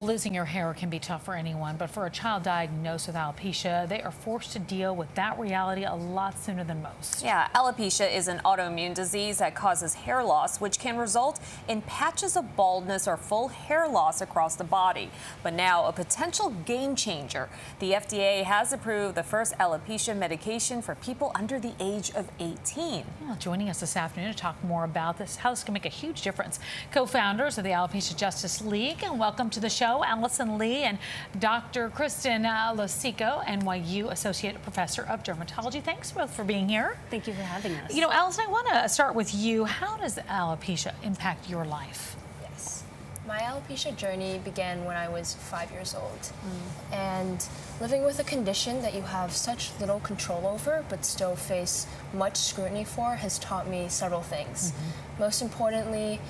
Losing your hair can be tough for anyone, but for a child diagnosed with alopecia, they are forced to deal with that reality a lot sooner than most. Yeah, alopecia is an autoimmune disease that causes hair loss, which can result in patches of baldness or full hair loss across the body. But now, a potential game changer. The FDA has approved the first alopecia medication for people under the age of 18. Well, joining us this afternoon to talk more about this, how this can make a huge difference, co-founders of the Alopecia Justice League, and welcome to the show, Alison Lee and Dr. Kristen Lo Sicco, NYC Associate Professor of Dermatology. Thanks both for being here. Thank you for having us. You know, Alison, I want to start with you. How does alopecia impact your life? Yes. My alopecia journey began when I was 5 years old. And living with a condition that you have such little control over but still face much scrutiny for has taught me several things. Most importantly,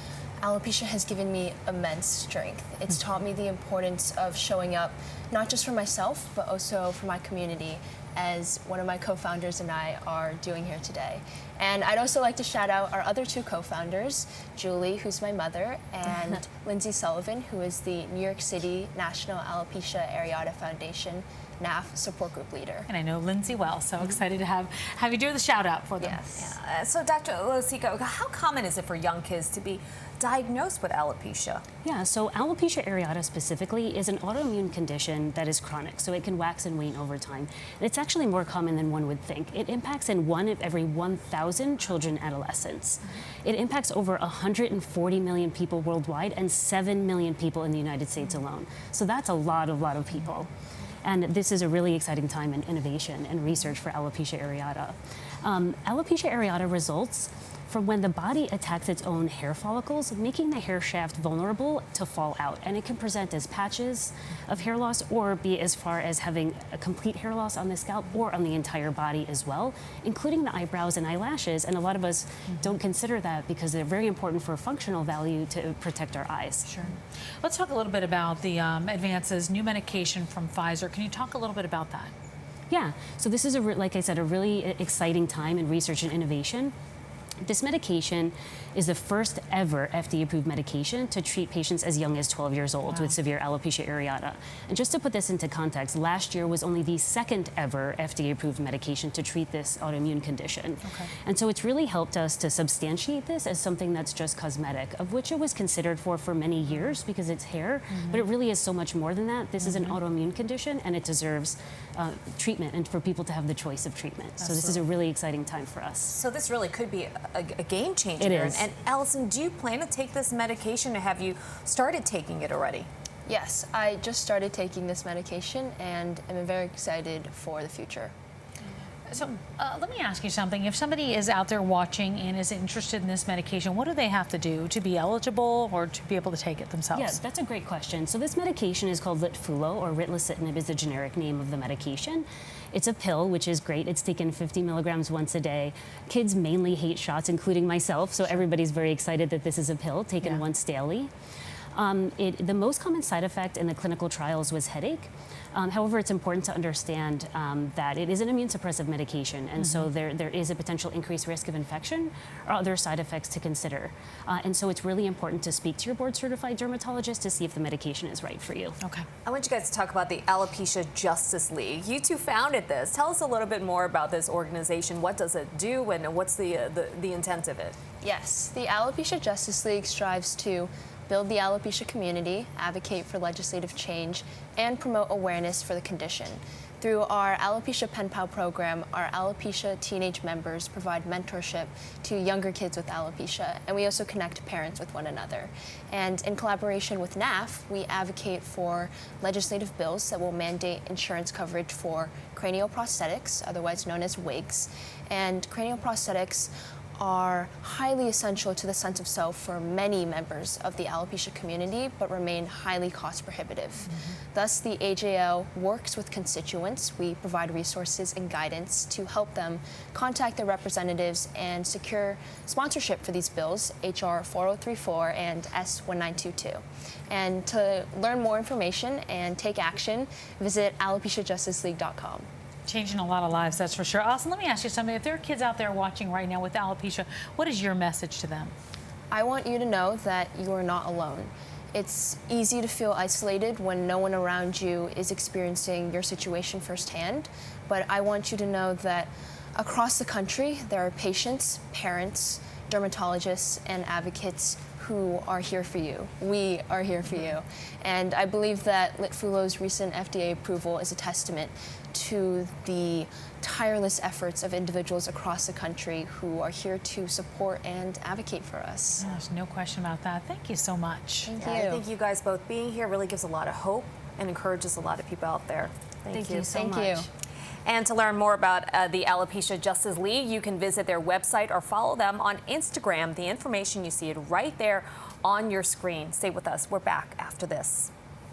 alopecia has given me immense strength. It's taught me the importance of showing up, not just for myself, but also for my community, as one of my co-founders and I are doing here today. And I'd also like to shout out our other two co-founders, Julie, who's my mother, and Lindsay Sullivan, who is the New York City National Alopecia Areata Foundation NAF support group leader. And I know Lindsay well, so excited to have you do the shout out for them. Yes. So Dr. Lo Sicco, how common is it for young kids to be diagnosed with alopecia? Yeah, so alopecia areata specifically is an autoimmune condition that is chronic, so it can wax and wane over time. And it's actually more common than one would think. It impacts in 1 of every 1,000 children and adolescents. It impacts over 140 million people worldwide and 7 million people in the United States alone. So that's a lot of people. And this is a really exciting time in innovation and research for alopecia areata. Alopecia areata results from when the body attacks its own hair follicles, making the hair shaft vulnerable to fall out. And it can present as patches of hair loss or be as far as having a complete hair loss on the scalp or on the entire body as well, including the eyebrows and eyelashes. And a lot of us don't consider that because they're very important for functional value to protect our eyes. Sure. Let's talk a little bit about the advances, new medication from Pfizer. Can you talk a little bit about that? Yeah, so this is, like I said, a really exciting time in research and innovation. This medication is the first ever FDA-approved medication to treat patients as young as 12 years old with severe alopecia areata. And just to put this into context, last year was only the second ever FDA-approved medication to treat this autoimmune condition. And so it's really helped us to substantiate this as something that's just cosmetic, of which it was considered for many years because it's hair, but it really is so much more than that. This is an autoimmune condition and it deserves treatment and for people to have the choice of treatment. So this is a really exciting time for us. So this really could be a game changer. It is. And Alison, do you plan to take this medication, or have you started taking it already? Yes, I just started taking this medication and I'm very excited for the future. So let me ask you something. If somebody is out there watching and is interested in this medication, what do they have to do to be eligible or to be able to take it themselves? Yeah, that's a great question. So this medication is called Litfulo, or ritlecitinib is the generic name of the medication. It's a pill, which is great. It's taken 50 milligrams once a day. Kids mainly hate shots, including myself, so everybody's very excited that this is a pill taken once daily. The most common side effect in the clinical trials was headache. However, it's important to understand that it is an immune suppressive medication, and so there is a potential increased risk of infection or other side effects to consider. And so it's really important to speak to your board-certified dermatologist to see if the medication is right for you. Okay. I want you guys to talk about the Alopecia Justice League. You two founded this. Tell us a little bit more about this organization. What does it do, and what's the intent of it? Yes, the Alopecia Justice League strives to build the alopecia community, advocate for legislative change, and promote awareness for the condition. Through our Alopecia Pen Pal program, our alopecia teenage members provide mentorship to younger kids with alopecia, and we also connect parents with one another. And in collaboration with NAF, we advocate for legislative bills that will mandate insurance coverage for cranial prosthetics, otherwise known as wigs. And cranial prosthetics are highly essential to the sense of self for many members of the alopecia community, but remain highly cost prohibitive. Thus, the AJL works with constituents. We provide resources and guidance to help them contact their representatives and secure sponsorship for these bills, HR 4034 and S1922. And to learn more information and take action, visit alopeciajusticeleague.com. Changing a lot of lives, that's for sure. Alison, let me ask you something. If there are kids out there watching right now with alopecia, what is your message to them? I want you to know that you are not alone. It's easy to feel isolated when no one around you is experiencing your situation firsthand, but I want you to know that across the country, there are patients, parents, dermatologists, and advocates who are here for you. We are here for you. And I believe that Litfulo's recent FDA approval is a testament to the tireless efforts of individuals across the country who are here to support and advocate for us. There's no question about that. Thank you so much. Thank Yeah, you. I think you guys both being here really gives a lot of hope and encourages a lot of people out there. Thank you so Thank much. you. And to learn more about the Alopecia Justice League, you can visit their website or follow them on Instagram. The information, you see it right there on your screen. Stay with us. We're back after this.